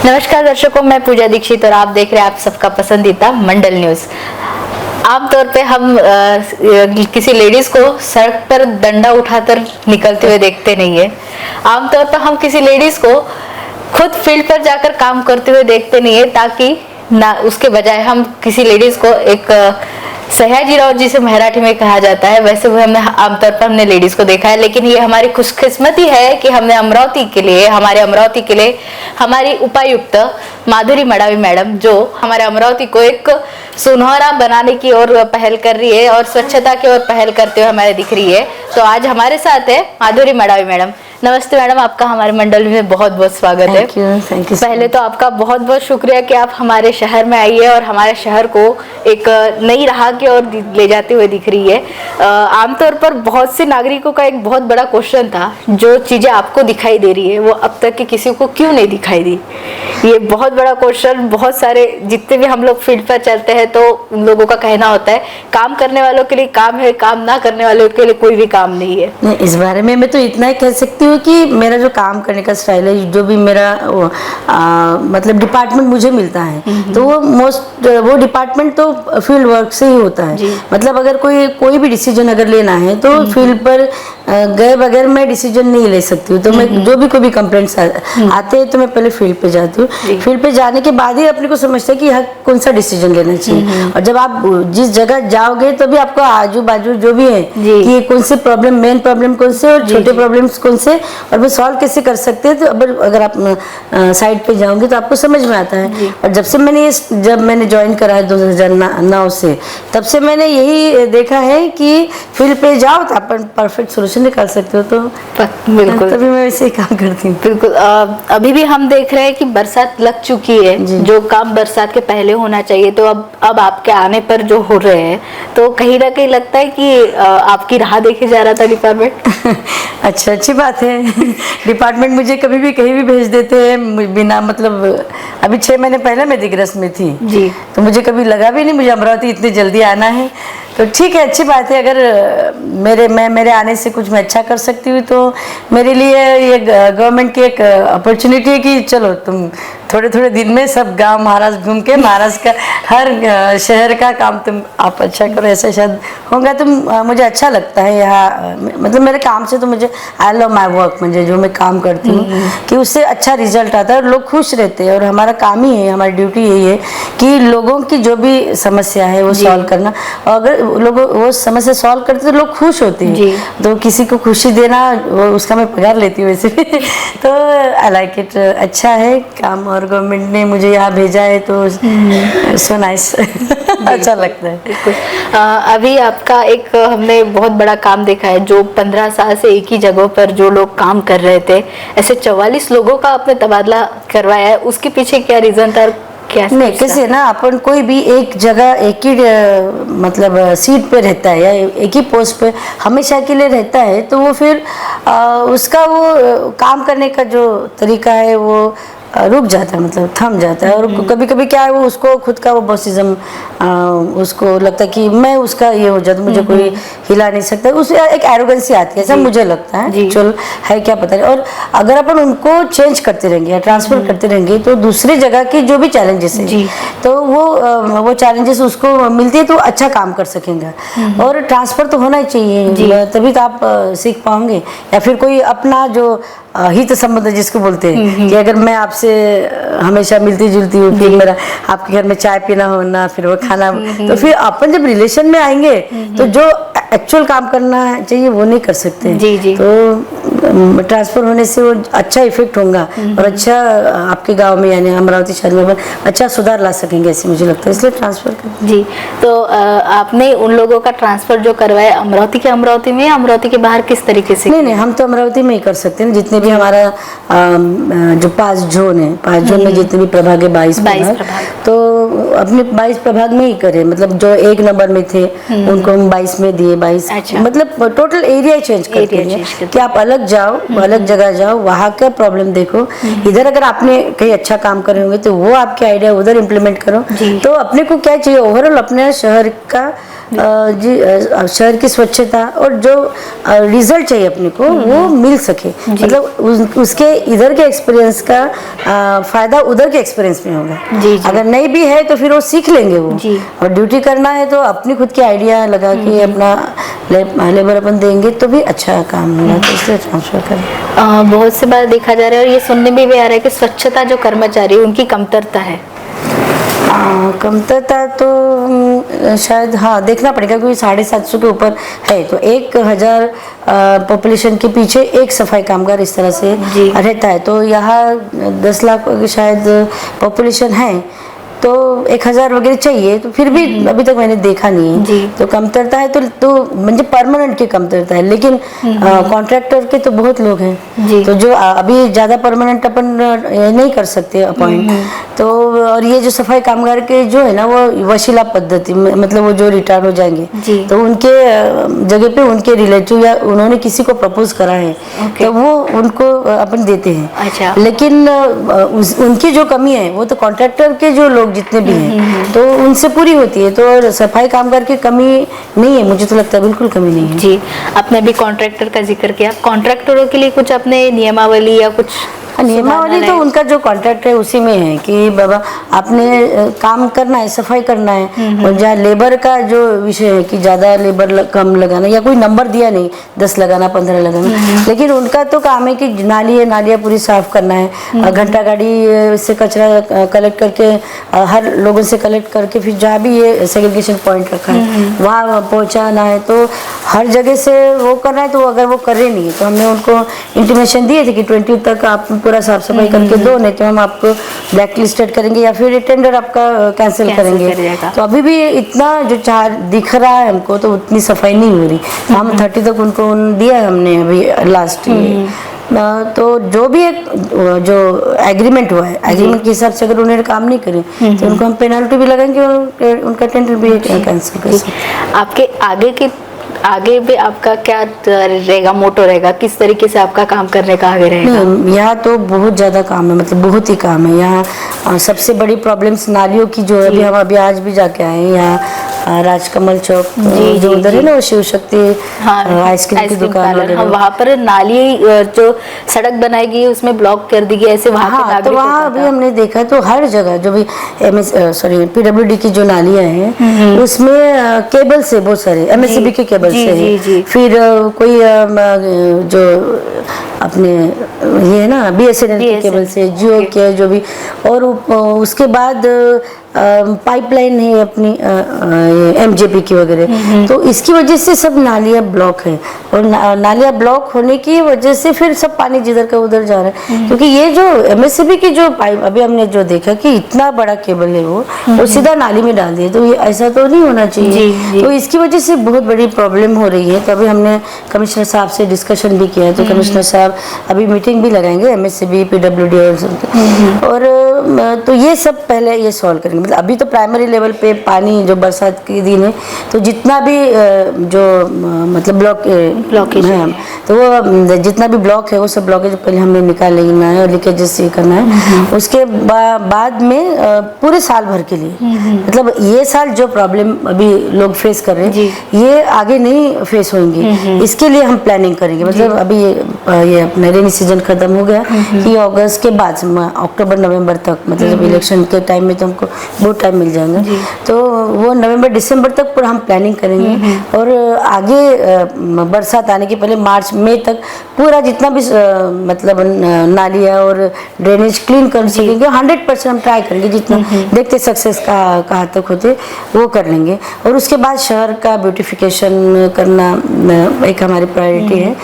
नमस्कार दर्शकों, मैं पूजा दीक्षित और आप देख रहे हैं आप सबका पसंदीदा मंडल न्यूज। आमतौर पे हम किसी लेडीज को सड़क पर डंडा उठाकर निकलते हुए देखते नहीं है। आमतौर पर हम किसी लेडीज को खुद फील्ड पर जाकर काम करते हुए देखते नहीं है, ताकि ना उसके बजाय हम किसी लेडीज को एक सयाजीराव जिसे मराठी में कहा जाता है, वैसे वो हमने आमतौर पर हमने लेडीज को देखा है। लेकिन ये हमारी खुशकिस्मती है कि हमने अमरावती के लिए हमारी उपायुक्त माधुरी मडावी मैडम, जो हमारे अमरावती को एक सुनहरा बनाने की ओर पहल कर रही है और स्वच्छता की ओर पहल करते हुए हमारे दिख रही है। तो आज हमारे साथ है माधुरी मडावी मैडम। नमस्ते मैडम, आपका हमारे मंडल में बहुत बहुत स्वागत है। Thank you. पहले तो आपका बहुत बहुत शुक्रिया कि आप हमारे शहर में आई है और हमारे शहर को एक नई राह की ओर ले जाते हुए दिख रही है। आमतौर पर बहुत से नागरिकों का एक बहुत बड़ा क्वेश्चन था, जो चीजें आपको दिखाई दे रही है वो अब तक के किसी को क्यों नहीं दिखाई दी। ये बहुत बड़ा क्वेश्चन, बहुत सारे जितने भी हम लोग फील्ड पर चलते हैं तो उन लोगों का कहना होता है काम करने वालों के लिए काम है, काम ना करने वालों के लिए कोई भी काम नहीं है। नहीं, इस बारे में मैं तो इतना ही कह सकती हूँ कि मेरा जो काम करने का स्टाइल है, जो भी मेरा मतलब डिपार्टमेंट मुझे मिलता है, तो वो डिपार्टमेंट तो फील्ड वर्क से ही होता है। मतलब अगर कोई भी डिसीजन अगर लेना है तो फील्ड पर गए बगैर मैं डिसीजन नहीं ले सकती हूँ। तो मैं जो भी कोई भी कंप्लेंट्स आते हैं तो मैं पहले फील्ड पे जाती हूँ। फील्ड पे जाने के बाद ही अपने को समझते हैं कि कौन सा डिसीजन लेना चाहिए। और जब आप जिस जगह जाओगे तभी आपको आजू बाजू जो भी है कि कौन से प्रॉब्लम, मेन प्रॉब्लम कौन से और छोटे प्रॉब्लम्स कौन से और वो सॉल्व कैसे कर सकते हैं। तो अगर आप साइड पे जाओगे तो आपको समझ में आता है। और जब मैंने ज्वाइन करा है 2009 से, तब से मैंने यही देखा है कि फील्ड पे जाओ तो आप परफेक्ट सोल्यूशन निकाल सकते हो। तो बिल्कुल, तभी मैं वैसे ही काम करती हूँ। बिल्कुल। अभी भी हम देख रहे हैं कि बरसात लग चुकी है, जो काम बरसात के पहले होना चाहिए तो अब आपके आने पर जो हो रहे हैं, तो कहीं ना कहीं लगता है कि आपकी राह देखे जा रहा था डिपार्टमेंट। अच्छा, अच्छी बात है। डिपार्टमेंट मुझे कभी भी कहीं भी भेज देते हैं बिना मतलब। अभी 6 महीने पहले मैं दिग्रस में थी जी, तो मुझे कभी लगा भी नहीं मुझे अमरावती इतनी जल्दी आना है। तो ठीक है, अच्छी बात है। अगर मेरे आने से कुछ मैं अच्छा कर सकती हूँ तो मेरे लिए ये गवर्नमेंट की एक अपॉर्चुनिटी है कि चलो तुम थोड़े दिन में सब गांव महाराष्ट्र घूम के महाराष्ट्र का हर शहर का काम आप अच्छा करो, ऐसा शायद होगा। तो मुझे अच्छा लगता है यहाँ, मतलब मेरे काम से तो मुझे आई लव माई वर्क, मुझे जो मैं काम करती हूँ कि उससे अच्छा रिजल्ट आता है और लोग खुश रहते हैं। और हमारा काम ही है, हमारी ड्यूटी यही है कि लोगों की जो भी समस्या है वो सॉल्व करना। और अगर लोग वो समस्या सॉल्व करते तो लोग खुश होते हैं। तो किसी को खुशी देना उसका मैं पगार लेती हूँ वैसे भी। तो आई लाइक इट, अच्छा है काम। और गवर्नमेंट ने मुझे यहाँ भेजा है तो सो नाइस। अच्छा लगता है। अभी आपका एक हमने बहुत बड़ा काम देखा है, जो 15 साल से एक ही जगह पर जो लोग काम कर रहे थे, ऐसे 44 लोगों का आपने तबादला करवाया है। उसके पीछे क्या रीजन था? नहीं, कैसे ना अपन कोई भी एक जगह एक ही मतलब सीट पे रहता है या एक ही पोस्ट पे हमेशा के लिए रहता है, तो वो फिर उसका वो काम करने का जो तरीका है वो रुक जाता है, मतलब थम जाता है। और कभी कभी क्या है, वो उसको खुद का वो बॉसिज्म उसको लगता है कि मैं उसका ये हो जाता, मुझे कोई हिला नहीं सकता। उसे एक एरोगेंसी आती है, ऐसा मुझे लगता है। चल है क्या पता नहीं। और अगर अपन उनको चेंज करते रहेंगे या ट्रांसफर करते रहेंगे तो दूसरी जगह की जो भी चैलेंजेस है तो वो चैलेंजेस उसको मिलती है तो अच्छा काम कर सकेंगे। और ट्रांसफर तो होना ही चाहिए, तभी तो आप सीख पाओगे। या फिर कोई अपना जो हित संबंध जिसको बोलते हैं कि अगर मैं आपसे हमेशा मिलती जुलती हूँ, फिर मेरा आपके घर में चाय पीना होना, फिर वो खाना, तो फिर अपन जब रिलेशन में आएंगे तो जो एक्चुअल काम करना चाहिए वो नहीं कर सकते। तो ट्रांसफर होने से वो अच्छा इफेक्ट होगा और अच्छा आपके गांव में यानी अमरावती शहर में अच्छा सुधार ला सकेंगे, ऐसे मुझे लगता है। इसलिए ट्रांसफर कर जी। तो आपने उन लोगों का ट्रांसफर जो करवाया अमरावती में, अमरावती के बाहर किस तरीके से? नहीं, हम तो अमरावती में ही कर सकते हैं। जितने भी हमारा जो 5 जोन है, 5 जोन में जितने भी प्रभाग है 22 प्रभाग, तो अपने 22 प्रभाग में ही करे। मतलब जो 1 नंबर में थे उनको हम 22 में दिए। 22 मतलब टोटल एरिया चेंज करते हैं कि आप अलग जाओ जाओ, अलग जगह जाओ, वहाँ का प्रॉब्लम देखो। इधर अगर आपने कहीं अच्छा काम करे होंगे तो वो आपके आइडिया उधर इम्प्लीमेंट करो। जी। तो अपने को क्या चाहिए ओवरऑल, अपने शहर का शहर की स्वच्छता और जो रिजल्ट चाहिए अपने को वो मिल सके। मतलब उसके इधर के एक्सपीरियंस का फायदा उधर के एक्सपीरियंस में होगा। जी, जी। अगर नहीं भी है तो फिर वो सीख लेंगे वो। जी। और ड्यूटी करना है तो अपनी खुद की आइडिया लगा के अपना लेबर अपन देंगे तो भी अच्छा काम होगा, तो इसलिए ट्रांसफर करें। बहुत से बार देखा जा रहा है और ये सुनने में भी आ रहा है कि स्वच्छता जो कर्मचारी उनकी कमतरता है। कमतरता तो शायद हाँ देखना पड़ेगा, क्योंकि 750 के ऊपर है तो 1000 पॉपुलेशन के पीछे एक सफाई कामगार इस तरह से जी। रहता है। तो यहाँ 10 लाख शायद पॉपुलेशन है तो 1000 वगैरह चाहिए, तो फिर भी अभी तक मैंने देखा नहीं है। जी। तो कमतरता है तो म्हणजे परमानेंट की कमतरता है, लेकिन कॉन्ट्रैक्टर के तो बहुत लोग हैं। जी। तो जो अभी ज्यादा परमानेंट अपन नहीं कर सकते अपॉइंट, तो और ये जो सफाई कामगार के जो है ना वो वशीला पद्धति, मतलब वो जो रिटायर हो जाएंगे जी। तो उनके जगह पे उनके रिलेटिव या उन्होंने किसी को प्रपोज करा है तो वो उनको अपन देते हैं। अच्छा। लेकिन उनकी जो कमी है वो तो कॉन्ट्रैक्टर के जो लोग जितने भी हैं तो उनसे पूरी होती है। तो और सफाई कामगार की कमी नहीं है, मुझे तो लगता है बिल्कुल कमी नहीं है। जी, आपने अभी कॉन्ट्रैक्टर का जिक्र किया, कॉन्ट्रैक्टरों के लिए कुछ अपने नियमावली या कुछ नियमावली तो उनका जो कॉन्ट्रैक्ट है उसी में है कि बाबा आपने काम करना है, सफाई करना है। और जहाँ लेबर का जो विषय है कि ज्यादा लेबर कम लगाना या कोई नंबर दिया नहीं 10 लगाना 15 लगाना, लेकिन उनका तो काम है कि नाली है, नालियाँ पूरी साफ करना है, घंटा गाड़ी से कचरा कलेक्ट करके हर लोगों से कलेक्ट करके फिर जहाँ भी ये सेग्रीगेशन पॉइंट रखा है वहाँ पहुँचाना है। तो हर जगह से वो करना है। तो अगर वो कर रहे नहीं तो हमने उनको इंटीमेशन दिए थे कि 20 तक आप पूरा साफ सफाई करके दो, नहीं तो हम आपको ब्लैक लिस्टेड करेंगे या फिर टेंडर आपका कैंसिल करेंगे। तो अभी भी इतना जो दिख रहा है हमको तो उतनी सफाई नहीं हो रही। हम 30 तक उनको दिया है हमने अभी लास्ट तो जो भी एक जो एग्रीमेंट हुआ है, एग्रीमेंट के हिसाब से अगर उन्होंने काम नहीं करे तो उनको हम पेनल्टी भी लगाएंगे और उनका टेंडर भी कैंसिल कर सकते। आपके आगे भी आपका क्या रहेगा, मोटो रहेगा, किस तरीके से आपका काम करने का आगे रहेगा? यहाँ तो बहुत ज्यादा काम है, मतलब बहुत ही काम है यहाँ। सबसे बड़ी प्रॉब्लम्स नालियों की जो है, अभी आज भी जाके आए हैं यहाँ राजकमल चौक जो उधर है ना वो शिव शक्ति आइसक्रीम की दुकान वगैरह, वहाँ पर नाली जो सड़क बनाई गई उसमें ब्लॉक कर दी गई, ऐसे वहाँ तो वहाँ अभी हमने देखा तो हर जगह जो भी PWD की जो नालियाँ हैं उसमें केबल से बहुत सारे MSCB के केबल से, फिर कोई जो अपने ये है ना BSNL के केबल से, जियो के जो भी, और उसके बाद पाइपलाइन है अपनी MJP की वगैरह। तो इसकी वजह से सब नालियाँ ब्लॉक है और नालियाँ ब्लॉक होने की वजह से फिर सब पानी जिधर का उधर जा रहा है। क्योंकि ये जो MSCB की जो पाइप अभी हमने जो देखा कि इतना बड़ा केबल है वो सीधा नाली में डाल दिया, तो ये ऐसा तो नहीं होना चाहिए। तो इसकी वजह से बहुत बड़ी प्रॉब्लम हो रही है। तो अभी हमने कमिश्नर साहब से डिस्कशन भी किया है, तो कमिश्नर साहब अभी मीटिंग भी लगाएंगे MSCB PWD और तो ये सब पहले ये सॉल्व करेंगे। मतलब अभी तो प्राइमरी लेवल पे पानी जो बरसात के दिन है तो जितना भी जो मतलब ब्लॉकेज है तो वो जितना भी ब्लॉक है वो सब ब्लॉकेज पहले हमें निकाल लेना है और लीकेजेस ये करना है। उसके बाद में पूरे साल भर के लिए, मतलब ये साल जो प्रॉब्लम अभी लोग फेस कर रहे हैं ये आगे नहीं फेस होंगे, इसके लिए हम प्लानिंग करेंगे। मतलब अभी ये अपना रेनी सीजन खत्म हो गया कि अगस्त के बाद अक्टूबर नवंबर तक, मतलब जब इलेक्शन के टाइम में तो हमको बहुत टाइम मिल जाएगा, तो वो नवंबर दिसंबर तक पूरा हम प्लानिंग करेंगे और आगे बरसात आने के पहले मार्च मई तक पूरा जितना भी मतलब नालियाँ और ड्रेनेज क्लीन कर सकेंगे 100% हम ट्राई करेंगे, जितना देखते सक्सेस कहाँ तक होते वो कर लेंगे। और उसके बाद शहर का ब्यूटिफिकेशन करना एक हमारी प्रायोरिटी है,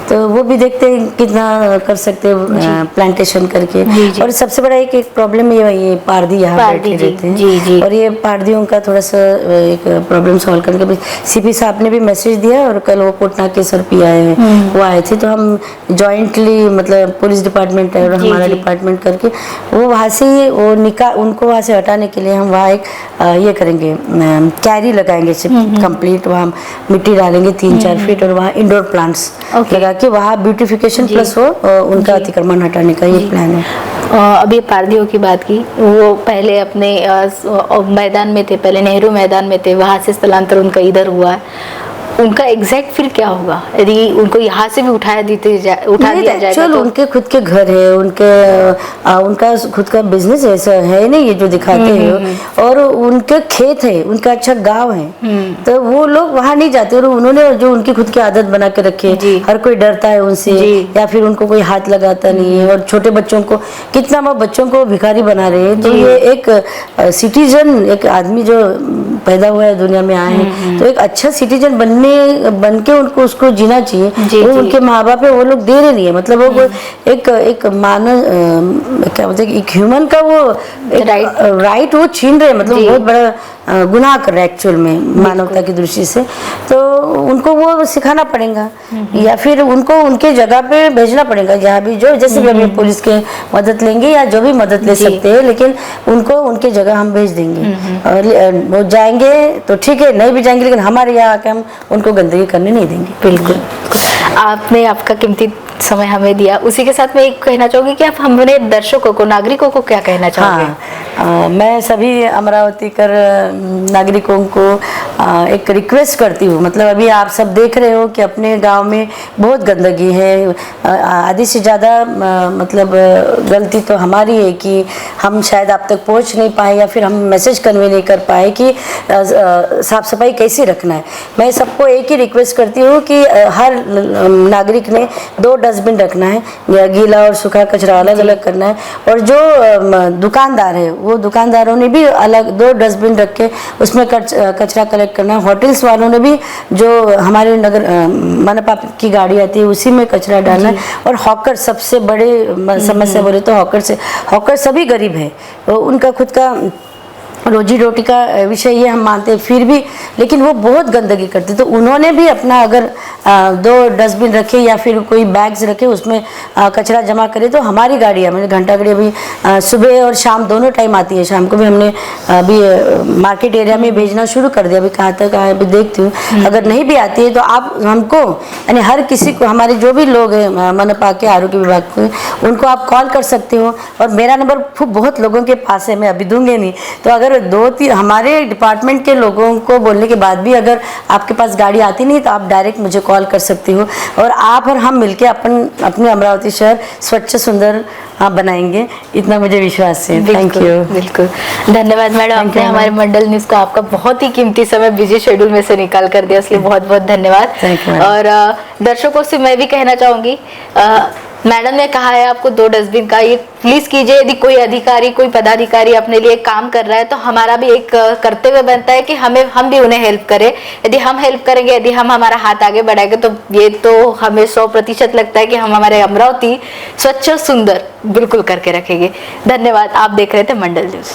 तो वो भी देखते हैं कितना कर सकते हैं प्लांटेशन करके। और सबसे बड़ा एक प्रॉब्लम प्रॉब्लम ये पारदी यहाँ पारदी बैठे जी, रहते हैं। जी, जी। और ये पारदियों का थोड़ा सा एक प्रॉब्लम सॉल्व करने के सीपी साहब ने भी मैसेज दिया, और कल वो कोटना के सर पी आए हैं, वो आए थे, तो हम जॉइंटली मतलब पुलिस डिपार्टमेंट और जी, हमारा जी। डिपार्टमेंट करके वो वहाँ से वो उनको वहाँ से हटाने के लिए हम वहाँ एक ये करेंगे, कैरी लगाएंगे कंप्लीट, वहाँ मिट्टी डालेंगे 3-4 फीट, और वहाँ इंडोर प्लांट्स लगा के वहाँ ब्यूटिफिकेशन प्लस हो उनका अतिक्रमण हटाने का ये प्लान है। अभी पारदियों की बात की, वो पहले अपने मैदान में थे, पहले नेहरू मैदान में थे, वहाँ से स्थलांतर उनका इधर हुआ है। उनका एग्जैक्ट फिर क्या होगा यदि उनको यहाँ से भी उठा दिया जाएगा तो? उनके खुद के घर है, उनका खुद का बिजनेस ऐसा है नहीं ये जो दिखाते हैं, और उनके खेत है, उनका अच्छा गांव है, तो वो लोग वहाँ नहीं जाते, और उन्होंने जो उनकी खुद की आदत बना के रखी है, हर कोई डरता है उनसे, या फिर उनको कोई हाथ लगाता नहीं है, और छोटे बच्चों को कितना वो बच्चों को भिखारी बना रहे हैं। तो ये एक सिटीजन, एक आदमी जो पैदा हुआ है दुनिया में आए हैं, तो एक अच्छा सिटीजन बन के उनको उसको जीना चाहिए। वो उनके माँ बाप है, वो लोग दे रहे नहीं है, मतलब वो एक मानव क्या बोलते हैं, एक ह्यूमन का वो राइट वो छीन रहे हैं, मतलब बहुत बड़ा गुनाह कर रहे हैं एक्चुअल में मानवता की दृष्टि से। तो उनको वो सिखाना पड़ेगा, या फिर उनको उनके जगह पे भेजना पड़ेगा, जहाँ भी जो जैसे भी हम पुलिस के मदद लेंगे या जो भी मदद ले सकते हैं, लेकिन उनको उनके जगह हम भेज देंगे। और वो जाएंगे तो ठीक है, नहीं भी जाएंगे, लेकिन हमारे यहाँ आके हम उनको गंदगी करने नहीं देंगे। बिल्कुल, आपने आपका कीमती समय हमें दिया। उसी के साथ मैं एक कहना चाहूंगी कि आप हमारे दर्शकों को, नागरिकों को क्या कहना चाहोगे? मैं सभी अमरावती कर नागरिकों को एक रिक्वेस्ट करती हूँ, मतलब अभी आप सब देख रहे हो कि अपने गांव में बहुत गंदगी है, आधी से ज़्यादा मतलब गलती तो हमारी है कि हम शायद आप तक पहुँच नहीं पाए, या फिर हम मैसेज कन्वे नहीं कर पाए कि साफ सफाई कैसे रखना है। मैं सबको एक ही रिक्वेस्ट करती हूँ कि हर नागरिक ने 2 डस्टबिन रखना है, गीला और सूखा कचरा अलग अलग करना है, और जो दुकानदार है वो दुकानदारों ने भी अलग 2 डस्टबिन रख के उसमें कचरा कलेक्ट करना है। होटल्स वालों ने भी जो हमारे नगर मनपा की गाड़ी आती है उसी में कचरा डालना है। और हॉकर सबसे बड़े समस्या बोले तो हॉकर सभी गरीब है, तो उनका खुद का रोजी रोटी का विषय ये हम मानते हैं, फिर भी लेकिन वो बहुत गंदगी करते, तो उन्होंने भी अपना अगर 2 डस्टबिन रखे या फिर कोई बैग्स रखे उसमें कचरा जमा करे, तो हमारी गाड़ियाँ मतलब घंटा गाड़ी अभी सुबह और शाम दोनों टाइम आती है। शाम को भी हमने अभी मार्केट एरिया में भेजना शुरू कर दिया, अभी कहाँ तक आए अभी देखती हूँ। अगर नहीं भी आती है तो आप हमको यानी हर किसी को, हमारे जो भी लोग हैं मनपा के आरोग्य विभाग को, उनको आप कॉल कर सकते हो, और मेरा नंबर बहुत लोगों के पास है, मैं अभी दूंगे नहीं। तो अगर 2-3 हमारे डिपार्टमेंट के लोगों को बोलने के बाद भी अगर आपके पास गाड़ी आती नहीं तो आप डायरेक्ट मुझे कॉल कर सकती हो, और आप और हम मिलके अपने अमरावती शहर स्वच्छ सुंदर बनाएंगे, इतना मुझे विश्वास है। Thank you. बिल्कुल, धन्यवाद मैडम, आपने हमारे मंडल न्यूज को आपका बहुत ही कीमती समय बिजी शेड्यूल में से निकाल कर दिया, इसलिए बहुत बहुत धन्यवाद। और दर्शकों से मैं भी कहना चाहूंगी, मैडम ने कहा है आपको 2 डस्टबिन का, ये प्लीज कीजिए। यदि कोई अधिकारी, कोई पदाधिकारी अपने लिए काम कर रहा है तो हमारा भी एक कर्तव्य बनता है कि हम भी उन्हें हेल्प करें। यदि हम हेल्प करेंगे, यदि हम हमारा हाथ आगे बढ़ाएंगे, तो ये तो हमें 100% लगता है कि हम हमारे अमरावती स्वच्छ सुंदर बिल्कुल करके रखेंगे। धन्यवाद। आप देख रहे थे मंडल न्यूज।